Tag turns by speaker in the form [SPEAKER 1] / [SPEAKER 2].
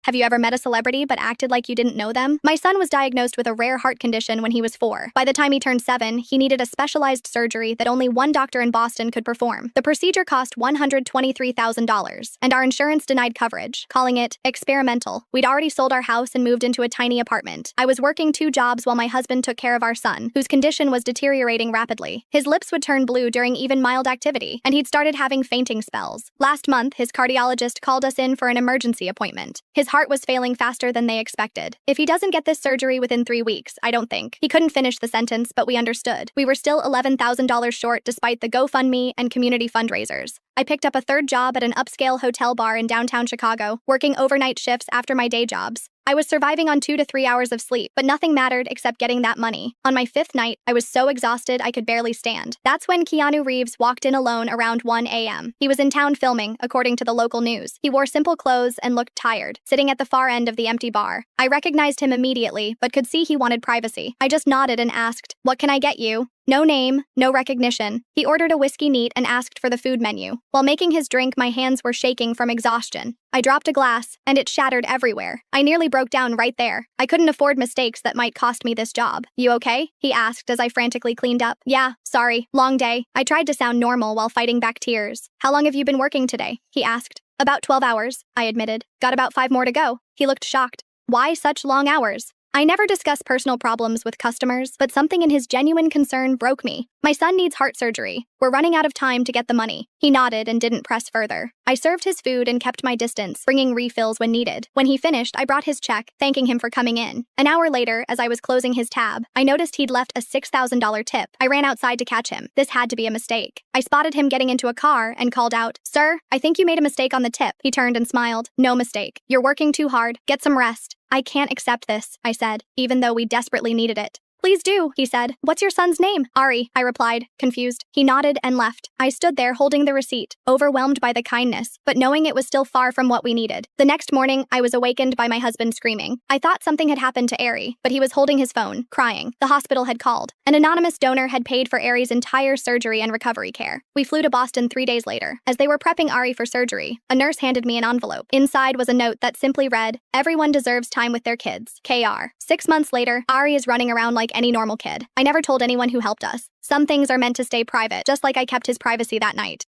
[SPEAKER 1] Have you ever met a celebrity but acted like you didn't know them? My son was diagnosed with a rare heart condition when he was 4. By the time he turned 7, he needed a specialized surgery that only one doctor in Boston could perform. The procedure cost $123,000, and our insurance denied coverage, calling it experimental. We'd already sold our house and moved into a tiny apartment. I was working 2 jobs while my husband took care of our son, whose condition was deteriorating rapidly. His lips would turn blue during even mild activity, and he'd started having fainting spells. Last month, his cardiologist called us in for an emergency appointment. His heart was failing faster than they expected. If he doesn't get this surgery within 3 weeks, I don't think. He couldn't finish the sentence, but we understood. We were still $11,000 short despite the GoFundMe and community fundraisers. I picked up a 3rd job at an upscale hotel bar in downtown Chicago, working overnight shifts after my day jobs. I was surviving on 2 to 3 hours of sleep, but nothing mattered except getting that money. On my 5th night, I was so exhausted I could barely stand. That's when Keanu Reeves walked in alone around 1 a.m. He was in town filming, according to the local news. He wore simple clothes and looked tired, sitting at the far end of the empty bar. I recognized him immediately, but could see he wanted privacy. I just nodded and asked, "What can I get you?" No name, no recognition. He ordered a whiskey neat and asked for the food menu. While making his drink, my hands were shaking from exhaustion. I dropped a glass, and it shattered everywhere. I nearly broke down right there. I couldn't afford mistakes that might cost me this job. "You okay?" he asked as I frantically cleaned up. "Yeah, sorry, long day." I tried to sound normal while fighting back tears. "How long have you been working today?" he asked. "About 12 hours, I admitted. "Got about 5 more to go." He looked shocked. "Why such long hours?" I never discuss personal problems with customers, but something in his genuine concern broke me. "My son needs heart surgery. We're running out of time to get the money." He nodded and didn't press further. I served his food and kept my distance, bringing refills when needed. When he finished, I brought his check, thanking him for coming in. An hour later, as I was closing his tab, I noticed he'd left a $6,000 tip. I ran outside to catch him. This had to be a mistake. I spotted him getting into a car and called out, "Sir, I think you made a mistake on the tip." He turned and smiled. "No mistake. You're working too hard. Get some rest." "I can't accept this," I said, even though we desperately needed it. "Please do," he said. "What's your son's name?" "Ari," I replied, confused. He nodded and left. I stood there holding the receipt, overwhelmed by the kindness, but knowing it was still far from what we needed. The next morning, I was awakened by my husband screaming. I thought something had happened to Ari, but he was holding his phone, crying. The hospital had called. An anonymous donor had paid for Ari's entire surgery and recovery care. We flew to Boston 3 days later. As they were prepping Ari for surgery, a nurse handed me an envelope. Inside was a note that simply read, "Everyone deserves time with their kids. KR." 6 months later, Ari is running around like any normal kid. I never told anyone who helped us. Some things are meant to stay private, just like I kept his privacy that night.